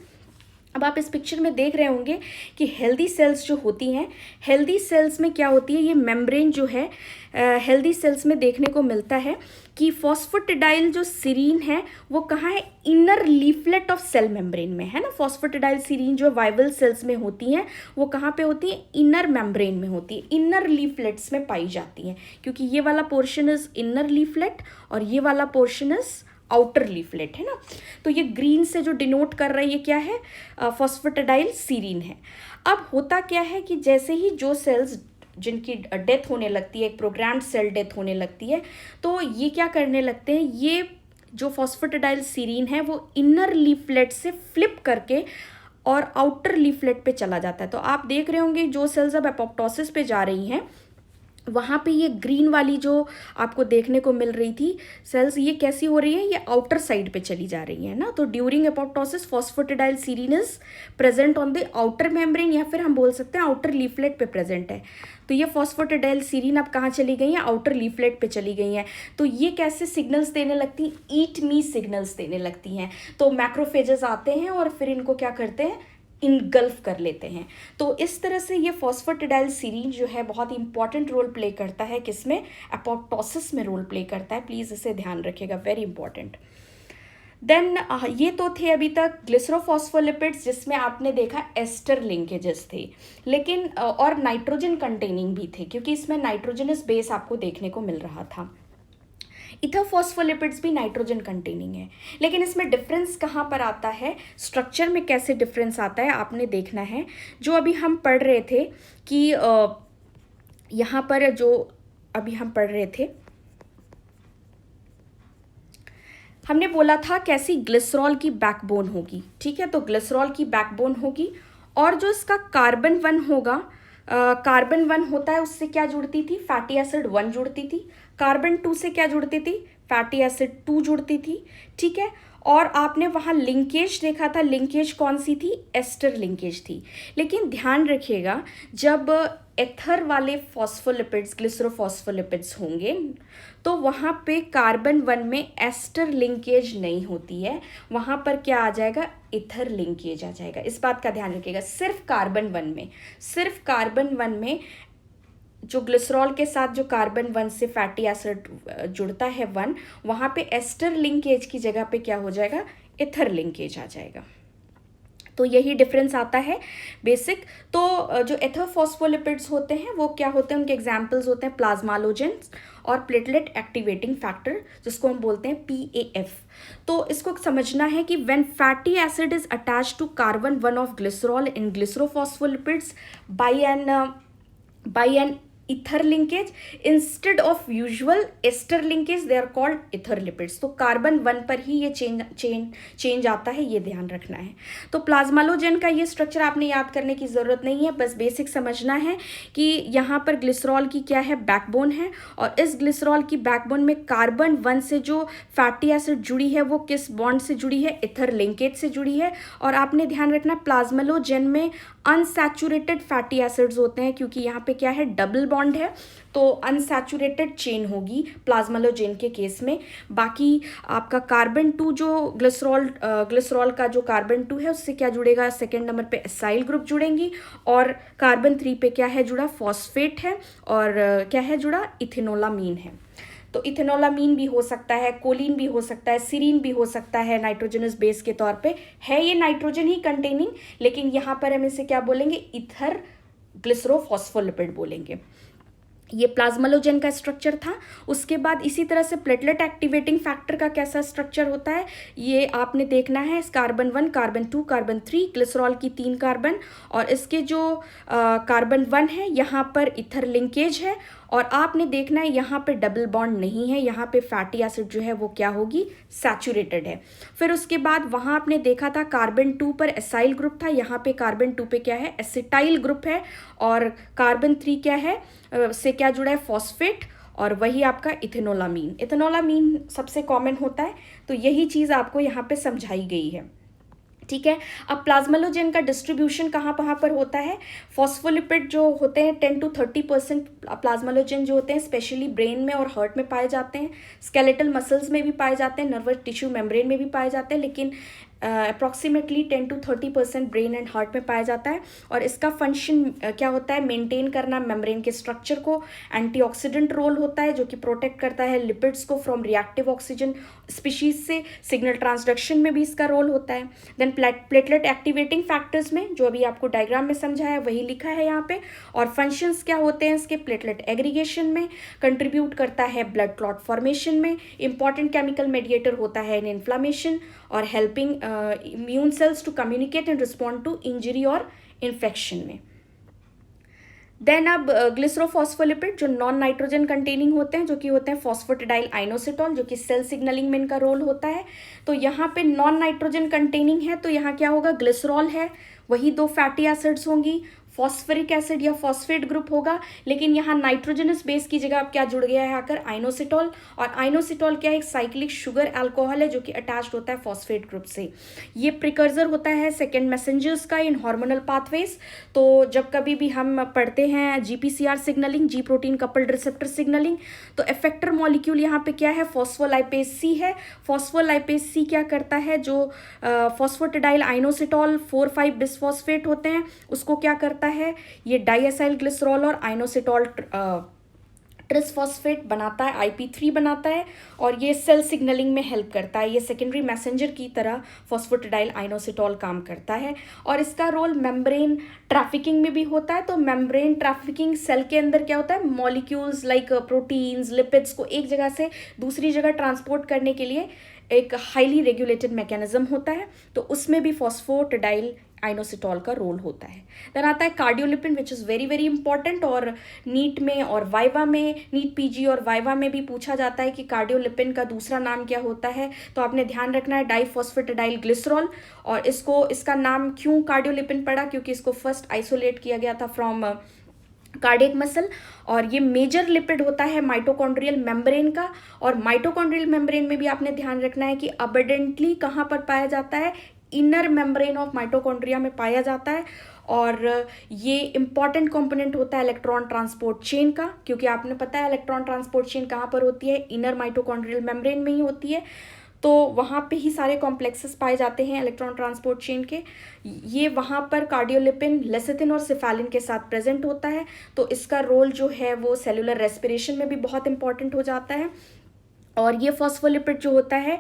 अब आप इस पिक्चर में देख रहे होंगे कि हेल्दी सेल्स जो होती हैं, हेल्दी सेल्स में क्या होती है, ये मेम्ब्रेन जो है हेल्दी सेल्स में देखने को मिलता है कि फॉस्फेटिडाइल जो सीरीन है वो कहाँ है, inner leaflet of cell membrane में है ना। फॉस्फेटिडाइल सीरीन जो वाइवल सेल्स में होती हैं वो कहाँ पे होती है, इनर मेम्ब्रेन में होती है, इनर लीफलेट्स में पाई जाती हैं, क्योंकि ये वाला पोर्शन इज इनर लीफलेट और ये वाला पोर्शन इज आउटर लीफलेट है ना। तो ये ग्रीन से जो डिनोट कर रहा है ये क्या है, फॉस्फेटिडाइल सीरीन है। अब होता क्या है कि जैसे ही जो सेल्स जिनकी डेथ होने लगती है, एक प्रोग्राम्ड सेल डेथ होने लगती है, तो ये क्या करने लगते हैं, ये जो फॉस्फेटिडाइल सीरीन है वो इनर लीफलेट से फ्लिप करके और आउटर लीफलेट पे चला जाता है। तो आप देख रहे होंगे जो सेल्स अब एपोप्टोसिस पे जा रही हैं वहाँ पे ये ग्रीन वाली जो आपको देखने को मिल रही थी सेल्स, ये कैसी हो रही है, ये आउटर साइड पे चली जा रही है ना। तो during apoptosis phosphatidyl serine is present on the outer membrane, या फिर हम बोल सकते हैं आउटर लीफलेट पे प्रेजेंट है। तो ये फॉस्फेटिडाइल सीरीन अब कहाँ चली गई है, आउटर लीफलेट पे चली गई हैं। तो ये कैसे सिग्नल्स देने लगती हैं, ईट मी सिग्नल्स देने लगती हैं। तो मैक्रोफेजेस आते हैं और फिर इनको क्या करते हैं, इनगल्फ कर लेते हैं। तो इस तरह से ये फॉस्फेटिडाइल सीरीन जो है बहुत इंपॉर्टेंट रोल प्ले करता है, किसमें, एपोप्टोसिस में रोल प्ले करता है। प्लीज़ इसे ध्यान रखिएगा, वेरी इंपॉर्टेंट। देन ये तो थे अभी तक ग्लिसरोफॉस्फोलिपिड्स जिसमें आपने देखा एस्टर लिंकेजेस थे, लेकिन और नाइट्रोजन कंटेनिंग भी थे क्योंकि इसमें नाइट्रोजनस बेस आपको देखने को मिल रहा था। इथरफॉस्फोलिपिड्स भी नाइट्रोजन कंटेनिंग है, लेकिन इसमें डिफरेंस कहाँ पर आता है, स्ट्रक्चर में कैसे डिफरेंस आता है आपने देखना है। जो अभी हम पढ़ रहे थे कि यहाँ पर जो अभी हम पढ़ रहे थे, हमने बोला था कैसी ग्लिसरॉल की बैकबोन होगी, ठीक है। तो ग्लिसरॉल की बैकबोन होगी और जो इसका कार्बन 1 होगा, कार्बन 1 होता है उससे क्या जुड़ती थी, फैटी एसिड 1 जुड़ती थी। कार्बन 2 से क्या जुड़ती थी, फैटी एसिड 2 जुड़ती थी, ठीक है। और आपने वहाँ लिंकेज देखा था, लिंकेज कौन सी थी, एस्टर लिंकेज थी। लेकिन ध्यान रखिएगा जब एथर वाले फॉस्फोलिपिड्स ग्लिसरोफॉस्फोलिपिड्स होंगे तो वहाँ पे कार्बन 1 में एस्टर लिंकेज नहीं होती है, वहाँ पर क्या आ जाएगा, इथर लिंकेज आ जाएगा। इस बात का ध्यान रखिएगा, सिर्फ कार्बन 1 में, सिर्फ कार्बन 1 में जो ग्लिसरॉल के साथ जो कार्बन 1 से फैटी एसिड जुड़ता है 1, वहाँ पे एस्टर लिंकेज की जगह पे क्या हो जाएगा, इथर लिंकेज आ जाएगा। तो यही डिफरेंस आता है बेसिक। तो जो एथरफॉस्फोलिपिड्स होते हैं वो क्या होते हैं, उनके एग्जाम्पल्स होते हैं प्लाज्मालोजेंस और प्लेटलेट एक्टिवेटिंग फैक्टर जिसको हम बोलते हैं PAF। तो इसको समझना है कि when fatty acid is attached to carbon 1 of glycerol in glycerophospholipids by an ether linkage instead of usual ester linkage, they are called ether lipids। तो कार्बन 1 पर ही ये चेंज आता है, ये ध्यान रखना है। तो प्लाज्मालोजेन का ये स्ट्रक्चर आपने याद करने की ज़रूरत नहीं है, बस बेसिक समझना है कि यहाँ पर ग्लिसरॉल की क्या है, बैकबोन है, और इस ग्लिसरॉल की बैकबोन में कार्बन 1 से जो फैटी एसिड जुड़ी है वो किस बॉन्ड से जुड़ी है, इथर लिंकेज से जुड़ी है। और आपने ध्यान रखना प्लाज्मालोजेन में अनसैचुरेटेड फैटी एसिड्स होते हैं क्योंकि यहाँ पे क्या है, डबल बॉन्ड है, तो अनसैचुरेटेड चेन होगी प्लाज्मालोजेन के केस में। बाकी आपका कार्बन 2 जो ग्लिसरॉल का जो कार्बन 2 है उससे क्या जुड़ेगा, सेकेंड नंबर पे एसाइल ग्रुप जुड़ेंगी, और कार्बन 3 पे क्या है जुड़ा, फॉस्फेट है, और क्या है जुड़ा, इथेनोलामीन है। तो इथेनोलामीन भी हो सकता है, कोलिन भी हो सकता है, सीरीन भी हो सकता है नाइट्रोजनस बेस के तौर पे, है ये नाइट्रोजन ही कंटेनिंग, लेकिन यहाँ पर हम इसे क्या बोलेंगे, इथर ग्लिसरोफॉस्फोलिपिड बोलेंगे। ये प्लाज्मालोजेन का स्ट्रक्चर था। उसके बाद इसी तरह से प्लेटलेट एक्टिवेटिंग फैक्टर का कैसा स्ट्रक्चर होता है ये आपने देखना है। कार्बन 1, कार्बन 2, कार्बन 3, ग्लिसरॉल की 3 कार्बन, और इसके जो कार्बन 1 है यहाँ पर इथर लिंकेज है, और आपने देखना है यहाँ पे डबल बॉन्ड नहीं है, यहाँ पे फैटी एसिड जो है वो क्या होगी, सैचुरेटेड है। फिर उसके बाद वहाँ आपने देखा था कार्बन 2 पर एसाइल ग्रुप था, यहाँ पे कार्बन 2 पे क्या है, एसिटाइल ग्रुप है, और कार्बन 3 क्या है, से क्या जुड़ा है, फॉस्फेट, और वही आपका इथेनोलामीन। इथेनोलामीन सबसे कॉमन होता है, तो यही चीज़ आपको यहाँ पे समझाई गई है, ठीक है। अब प्लाज्मालोजेन का डिस्ट्रीब्यूशन कहाँ पर होता है, फॉस्फोलिपिड जो होते हैं 10 to 30% प्लाज्मालोजेन जो होते हैं स्पेशली ब्रेन में और हार्ट में पाए जाते हैं, स्केलेटल मसल्स में भी पाए जाते हैं, नर्वस टिश्यू मेम्ब्रेन में भी पाए जाते हैं, लेकिन approximately 10 to 30% brain and heart में पाया जाता है। और इसका फंक्शन क्या होता है, मेंटेन करना मेम्ब्रेन के स्ट्रक्चर को, एंटीऑक्सीडेंट रोल होता है जो कि प्रोटेक्ट करता है लिपिड्स को फ्रॉम रिएक्टिव ऑक्सीजन स्पीशीज से, सिग्नल ट्रांसडक्शन में भी इसका रोल होता है। देन प्लेटलेट एक्टिवेटिंग फैक्टर्स में जो अभी आपको डायग्राम में समझा है वही लिखा है यहाँ पे। और फंक्शंस क्या होते हैं इसके, प्लेटलेट एग्रीगेशन में, कंट्रीब्यूट करता है ब्लड क्लॉट फॉर्मेशन में, इंपॉर्टेंट केमिकल मेडिएटर होता है इन इन्फ्लामेशन, और helping immune cells to communicate and respond to injury और इन्फेक्शन में। देन अब ग्लिसरोफॉस्फोलिपिड जो नॉन नाइट्रोजन कंटेनिंग होते हैं, जो कि होते हैं फॉस्फेटिडाइल आइनोसिटोल, जो कि सेल सिग्नलिंग में इनका रोल होता है। तो यहाँ पे नॉन नाइट्रोजन कंटेनिंग है तो यहाँ क्या होगा, ग्लिसरॉल है, वही दो फैटी एसिड्स होंगी, फॉस्फरिक एसिड या फॉस्फेट ग्रुप होगा। लेकिन यहाँ नाइट्रोजनस बेस की जगह अब क्या जुड़ गया है आकर, आइनोसिटोल। और आइनोसिटोल क्या है, एक साइक्लिक शुगर अल्कोहल है जो कि अटैच्ड होता है फॉस्फेट ग्रुप से। ये प्रिकर्सर होता है सेकेंड मैसेंजर्स का इन हार्मोनल पाथवेज। तो जब कभी भी हम पढ़ते हैं जीपीसीआर सिग्नलिंग, जी प्रोटीन कपल्ड रिसेप्टर सिग्नलिंग, तो इफेक्टर मॉलिक्यूल यहाँ पे क्या है, फॉस्फोलाइपेज सी है। फॉस्फोलाइपेज सी क्या करता है, जो फॉस्फेटिडाइल आइनोसिटोल 4,5 बिसफॉस्फेट होते हैं उसको क्या करता है, ये डाइएसाइल ग्लिसरॉल और आइनोसिटोल ट्रिसफॉस्फेट बनाता है, IP3 बनाता है, और ये सेल सिग्नलिंग में हेल्प करता है। ये सेकेंडरी मैसेंजर की तरह फॉस्फेटिडाइल आइनोसिटोल काम करता है। और इसका रोल मेम्ब्रेन ट्रैफिकिंग में भी होता है। तो मेम्ब्रेन ट्रैफिकिंग सेल के अंदर क्या होता है, मॉलिक्यूल्स लाइक प्रोटीन्स, लिपिड्स को एक जगह से दूसरी जगह ट्रांसपोर्ट करने के लिए एक हाईली रेगुलेटेड मैकेनिज्म होता है। तो उसमें भी फॉस्फेटिडाइल आइनोसिटोल का रोल होता है। देन आता है cardiolipin which is very very important, और नीट में और वाइवा में, नीट पीजी और वाइवा में भी पूछा जाता है कि कार्डियोलिपिन का दूसरा नाम क्या होता है। तो आपने ध्यान रखना है डाइफॉस्फेटिडाइल ग्लिसरॉल। और इसका नाम क्यों कार्डियोलिपिन पड़ा, क्योंकि इसको फर्स्ट आइसोलेट किया गया था फ्रॉम कार्डियक मसल। और ये मेजर लिपिड होता है माइटोकॉन्ड्रियल मेम्ब्रेन का। और माइटोकॉन्ड्रियल मेम्ब्रेन में भी आपने ध्यान रखना है कि अबंडेंटली कहाँ पर पाया जाता है, इनर मेम्ब्रेन ऑफ माइटोकॉन्ड्रिया में पाया जाता है। और ये इंपॉर्टेंट कंपोनेंट होता है इलेक्ट्रॉन ट्रांसपोर्ट चेन का, क्योंकि आपने पता है इलेक्ट्रॉन ट्रांसपोर्ट चेन कहाँ पर होती है, इनर माइटोकॉन्ड्रियल मेम्ब्रेन में ही होती है। तो वहाँ पे ही सारे कॉम्प्लेक्सेस पाए जाते हैं इलेक्ट्रॉन ट्रांसपोर्ट चेन के। ये वहाँ पर कार्डियोलिपिन, लेसिथिन और सिफेलिन के साथ प्रेजेंट होता है। तो इसका रोल जो है वो सेलुलर रेस्पिरेशन में भी बहुत इंपॉर्टेंट हो जाता है। और ये फॉस्फोलिपिड जो होता है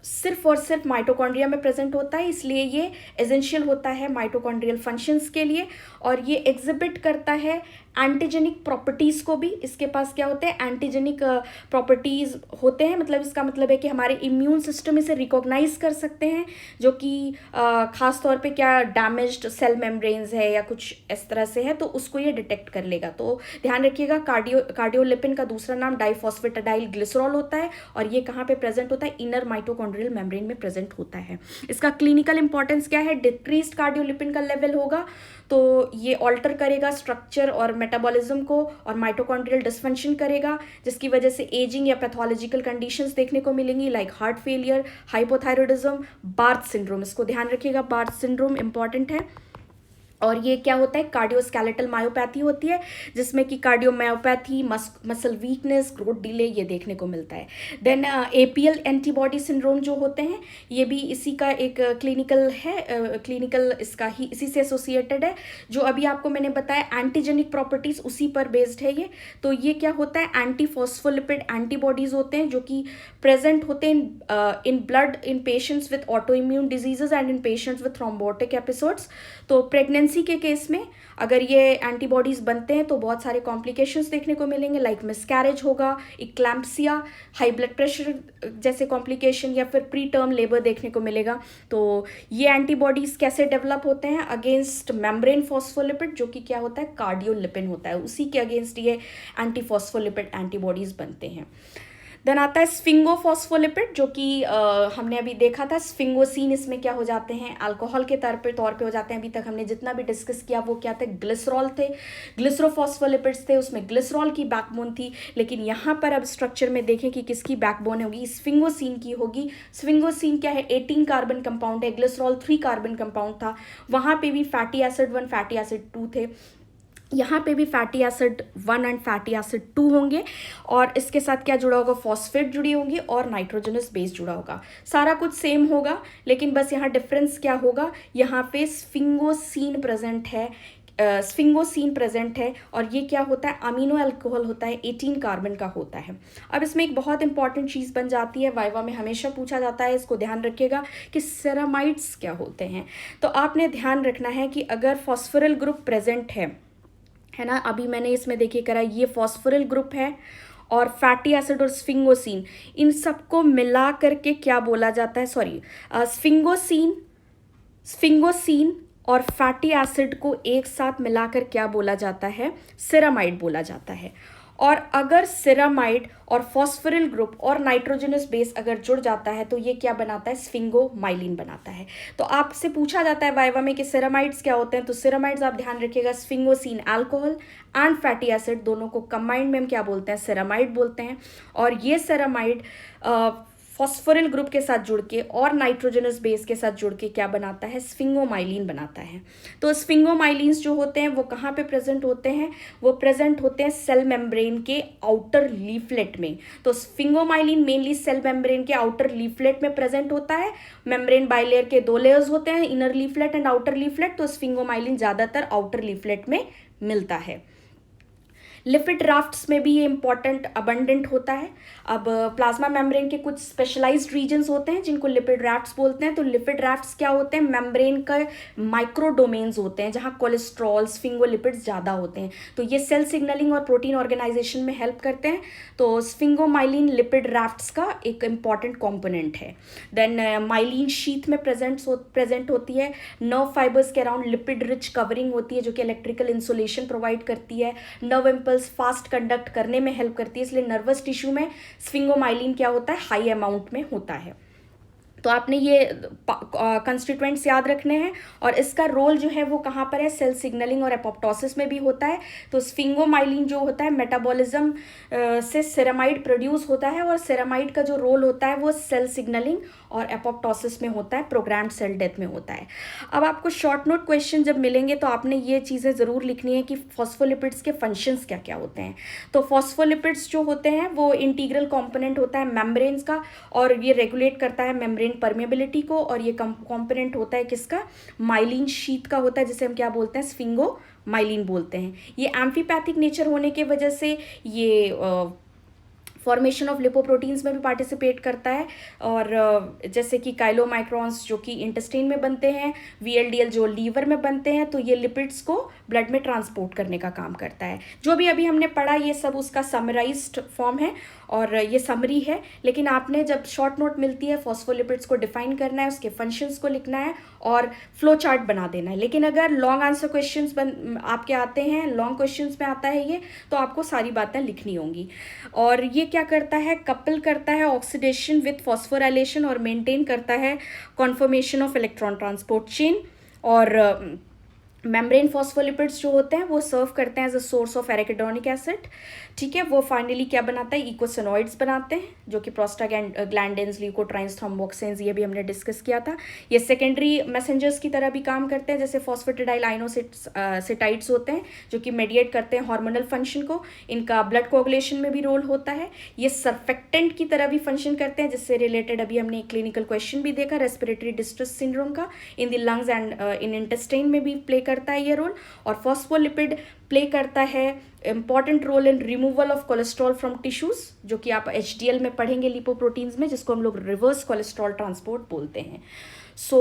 सिर्फ और सिर्फ माइटोकॉन्ड्रिया में प्रेजेंट होता है, इसलिए ये एसेंशियल होता है माइटोकॉन्ड्रियल फंक्शंस के लिए। और ये एग्जिबिट करता है एंटीजेनिक प्रॉपर्टीज़ को भी। इसके पास क्या होते हैं, एंटीजेनिक प्रॉपर्टीज़ होते हैं। मतलब इसका मतलब है कि हमारे इम्यून सिस्टम इसे रिकॉग्नाइज कर सकते हैं, जो कि ख़ास तौर पे क्या डैमेज्ड सेल मेम्ब्रेन्स है या कुछ इस तरह से है, तो उसको ये डिटेक्ट कर लेगा। तो ध्यान रखिएगा, कार्डियोलिपिन का दूसरा नाम डाइफॉस्फेटिडाइल ग्लिसरॉल होता है। और ये कहाँ पे प्रेजेंट होता है, इनर माइटोकॉन्ड्रियल मेम्ब्रेन में प्रेजेंट होता है। इसका क्लिनिकल इंपॉर्टेंस क्या है, डिक्रीज्ड कार्डियोलिपिन का लेवल होगा तो ये ऑल्टर करेगा स्ट्रक्चर और मेटाबॉलिज्म को, और माइटोकॉन्ड्रियल डिसफंक्शन करेगा, जिसकी वजह से एजिंग या पैथोलॉजिकल कंडीशंस देखने को मिलेंगी like heart failure, hypothyroidism, Barth syndrome. इसको ध्यान रखिएगा, बार्थ सिंड्रोम इंपॉर्टेंट है। और ये क्या होता है, कार्डियोस्केलेटल मायोपैथी होती है, जिसमें कि cardiomyopathy, muscle weakness, growth delay ये देखने को मिलता है। देन APL एंटीबॉडी सिंड्रोम जो होते हैं, ये भी इसी का एक क्लिनिकल है, क्लिनिकल इसका ही इसी से एसोसिएटेड है। जो अभी आपको मैंने बताया एंटीजेनिक प्रॉपर्टीज़ उसी पर बेस्ड है ये। तो ये क्या होता है, एंटी फॉस्फोलिपिड एंटीबॉडीज़ होते हैं जो कि प्रेजेंट होते हैं in blood in patients with auto immune diseases and in patients with thrombotic episodes. तो प्रेगनेंसी के केस में अगर ये एंटीबॉडीज बनते हैं तो बहुत सारे कॉम्प्लिकेशंस देखने को मिलेंगे, लाइक मिसकैरेज होगा, इक्लैम्पसिया, हाई ब्लड प्रेशर जैसे कॉम्प्लिकेशन, या फिर प्री टर्म लेबर देखने को मिलेगा। तो ये एंटीबॉडीज कैसे डेवलप होते हैं, अगेंस्ट मेम्ब्रेन फॉस्फोलिपिड जो कि क्या होता है, कार्डियोलिपिन होता है, उसी के अगेंस्ट ये एंटी फॉस्फोलिपिड एंटीबॉडीज बनते हैं। देन आता है स्फिंगोफॉस्फोलिपिड, जो कि हमने अभी देखा था स्फिंगोसिन, इसमें क्या हो जाते हैं, अल्कोहल के तौर पे हो जाते हैं। अभी तक हमने जितना भी डिस्कस किया वो क्या थे, ग्लिसरॉल थे, ग्लिसरोफॉस्फोलिपिड्स थे, उसमें ग्लिसरॉल की बैकबोन थी। लेकिन यहाँ पर अब स्ट्रक्चर में देखें कि किसकी बैकबोन होगी, स्फिंगोसिन की होगी। स्फिंगोसिन क्या है, 18 कार्बन कंपाउंड है, ग्लिसरॉल 3 कार्बन कंपाउंड था। वहाँ पे भी फैटी एसिड 1, फैटी एसिड 2 थे। यहाँ पे भी fatty acid 1 and fatty acid 2 होंगे, और इसके साथ क्या जुड़ा होगा, फॉस्फेट जुड़ी होंगी और नाइट्रोजनस बेस जुड़ा होगा। सारा कुछ सेम होगा, लेकिन बस यहाँ डिफरेंस क्या होगा, यहाँ पे स्फिंगोसीन प्रेजेंट है, स्फिंगोसीन प्रेजेंट है, और ये क्या होता है, अमीनो अल्कोहल होता है, 18 कार्बन का होता है। अब इसमें एक बहुत इंपॉर्टेंट चीज़ बन जाती है, वाइवा में हमेशा पूछा जाता है, इसको ध्यान रखिएगा कि सेरामाइड्स क्या होते हैं। तो आपने ध्यान रखना है कि अगर फॉस्फोरल ग्रुप प्रेजेंट है ना, अभी मैंने इसमें देखिए करा, ये फॉस्फोरल ग्रुप है, और फैटी एसिड और स्फिंगोसीन, इन सबको मिला करके क्या बोला जाता है, सॉरी, स्फिंगोसीन और फैटी एसिड को एक साथ मिलाकर क्या बोला जाता है, सेरामाइड बोला जाता है। और अगर सेरामाइड और फॉस्फोरिल ग्रुप और नाइट्रोजनस बेस अगर जुड़ जाता है तो ये क्या बनाता है, स्फिंगोमाइलिन बनाता है। तो आपसे पूछा जाता है वाइवा में कि सेरामाइड्स क्या होते हैं, तो सेरामाइड्स आप ध्यान रखिएगा, स्फिंगोसीन अल्कोहल एंड फैटी एसिड दोनों को कंबाइंड में हम क्या बोलते हैं, सेरामाइड बोलते हैं। और ये सेरामाइड फॉस्फोरिल ग्रुप के साथ जुड़ के और नाइट्रोजनस बेस के साथ जुड़ के क्या बनाता है, स्फिंगोमाइलिन बनाता है। तो स्फिंगोमाइलिन्स जो होते हैं वो कहाँ पे प्रेजेंट होते हैं, वो प्रेजेंट होते हैं सेल मेम्ब्रेन के आउटर लीफलेट में। तो स्फिंगोमाइलिन मेनली सेल मेम्ब्रेन के आउटर लीफलेट में प्रेजेंट होता है। मेम्ब्रेन बाइलेयर के 2 लेयर्स होते हैं, inner leaflet and outer leaflet, तो स्फिंगोमाइलिन ज़्यादातर आउटर लीफलेट में मिलता है। लिपिड राफ्ट्स में भी ये इंपॉर्टेंट अबंडेंट होता है। अब प्लाज्मा मेम्ब्रेन के कुछ स्पेशलाइज्ड रीजन्स होते हैं जिनको लिपिड राफ्ट्स बोलते हैं। तो लिपिड राफ्ट्स क्या होते हैं, मेम्ब्रेन का माइक्रो डोमेन्स होते हैं जहाँ कोलेस्ट्रॉल, स्फिंगोलिपिड्स ज़्यादा होते हैं। तो ये सेल सिग्नलिंग और प्रोटीन ऑर्गेनाइजेशन में हेल्प करते हैं। तो स्फिंगोमाइलिन लिपिड राफ्ट्स का एक इंपॉर्टेंट कॉम्पोनेंट है। देन माइलिन शीथ में प्रेजेंट होती है। नर्व फाइबर्स के अराउंड लिपिड रिच कवरिंग होती है जो कि इलेक्ट्रिकल इंसुलेशन प्रोवाइड करती है। नर्व इम्पल्स फास्ट कंडक्ट करने में हेल्प करती है, इसलिए नर्वस टिश्यू में स्फिंगोमाइलिन क्या होता है, हाई अमाउंट में होता है। तो आपने ये कंस्टिट्यूएंट्स याद रखने हैं। और इसका रोल जो है वो कहाँ पर है, सेल सिग्नलिंग और एपोप्टोसिस में भी होता है। तो स्फिंगोमाइलिन जो होता है मेटाबॉलिज्म से सेरामाइड प्रोड्यूस होता है, और सेरामाइड का जो रोल होता है वो सेल सिग्नलिंग और एपोप्टोसिस में होता है, प्रोग्राम्ड सेल डेथ में होता है। अब आपको शॉर्ट नोट क्वेश्चन जब मिलेंगे तो आपने ये चीज़ें ज़रूर लिखनी है कि फॉस्फोलिपिड्स के फंक्शंस क्या क्या होते हैं। तो फॉस्फोलिपिड्स जो होते हैं वो इंटीग्रल कॉम्पोनेंट होता है मेम्ब्रेन्स का, और ये रेगुलेट करता है मेम्ब्रेन परमेबिलिटी को। और ये कंपोनेंट होता है किसका, माइलिन शीथ का होता है, जिसे हम क्या बोलते हैं, स्फिंगोमाइलिन बोलते हैं। ये एम्फीपैथिक नेचर होने की वजह से ये फॉर्मेशन ऑफ लिपोप्रोटीन्स में भी पार्टिसिपेट करता है। और जैसे कि काइलोमाइक्रॉन्स जो कि इंटेस्टाइन में बनते हैं, वीएलडीएल जो लीवर में बनते हैं, तो ये लिपिड्स को ब्लड में ट्रांसपोर्ट करने का काम करता है। जो भी अभी हमने पढ़ा ये सब उसका समराइज्ड फॉर्म है और ये समरी है। लेकिन आपने जब शॉर्ट नोट मिलती है फॉस्फोलिपिड्स को डिफाइन करना है, उसके फंक्शंस को लिखना है और फ्लो चार्ट बना देना है। लेकिन अगर लॉन्ग आंसर क्वेश्चंस आपके आते हैं, लॉन्ग क्वेश्चंस में आता है ये, तो आपको सारी बातें लिखनी होंगी। और ये क्या करता है, कपल करता है ऑक्सीडेशन विथ फॉस्फोराइलेशन और मेंटेन करता है conformation of electron transport chain. और मेम्ब्रेन फॉस्फोलिपिड्स जो होते हैं वो सर्व करते हैं as a source of arachidonic acid. ठीक है, वो फाइनली क्या बनाता है, इकोसिनोइड्स बनाते हैं जो कि प्रोस्टाग्लैंडिन्स, ल्यूकोट्राइन्स, थ्रोम्बोक्सिन्स, ये भी हमने डिस्कस किया था। ये सेकेंडरी मैसेंजर्स की तरह भी काम करते हैं, जैसे फॉस्फेटिडाइल आइनोसिटाइड्स होते हैं जो कि मेडिएट करते हैं हार्मोनल फंक्शन को। इनका ब्लड कोगुलेशन में भी रोल होता है। ये सर्फेक्टेंट की तरह भी फंक्शन करते हैं, जिससे रिलेटेड अभी हमने एक क्लिनिकल क्वेश्चन भी देखा रेस्पिरेटरी डिस्ट्रेस सिंड्रोम का, in the lungs and in intestine में भी प्ले करता है ये रोल। और फॉस्फोलिपिड प्ले करता है important role in removal of cholesterol from tissues, जो कि आप HDL में पढ़ेंगे लिपोप्रोटीन्स में, जिसको हम लोग रिवर्स कोलेस्ट्रॉल ट्रांसपोर्ट बोलते हैं। सो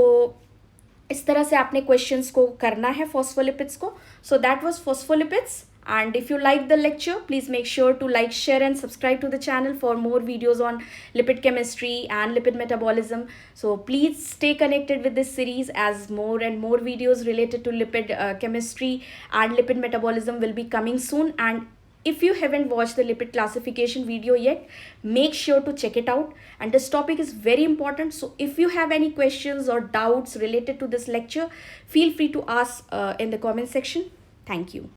इस तरह से आपने क्वेश्चंस को करना है फॉस्फोलिपिड्स को। So that was phospholipids. And if you like the lecture, please make sure to like, share and subscribe to the channel for more videos on lipid chemistry and lipid metabolism. So please stay connected with this series, as more and more videos related to lipid chemistry and lipid metabolism will be coming soon. And if you haven't watched the lipid classification video yet, make sure to check it out. And this topic is very important. So if you have any questions or doubts related to this lecture, feel free to ask in the comment section. Thank you.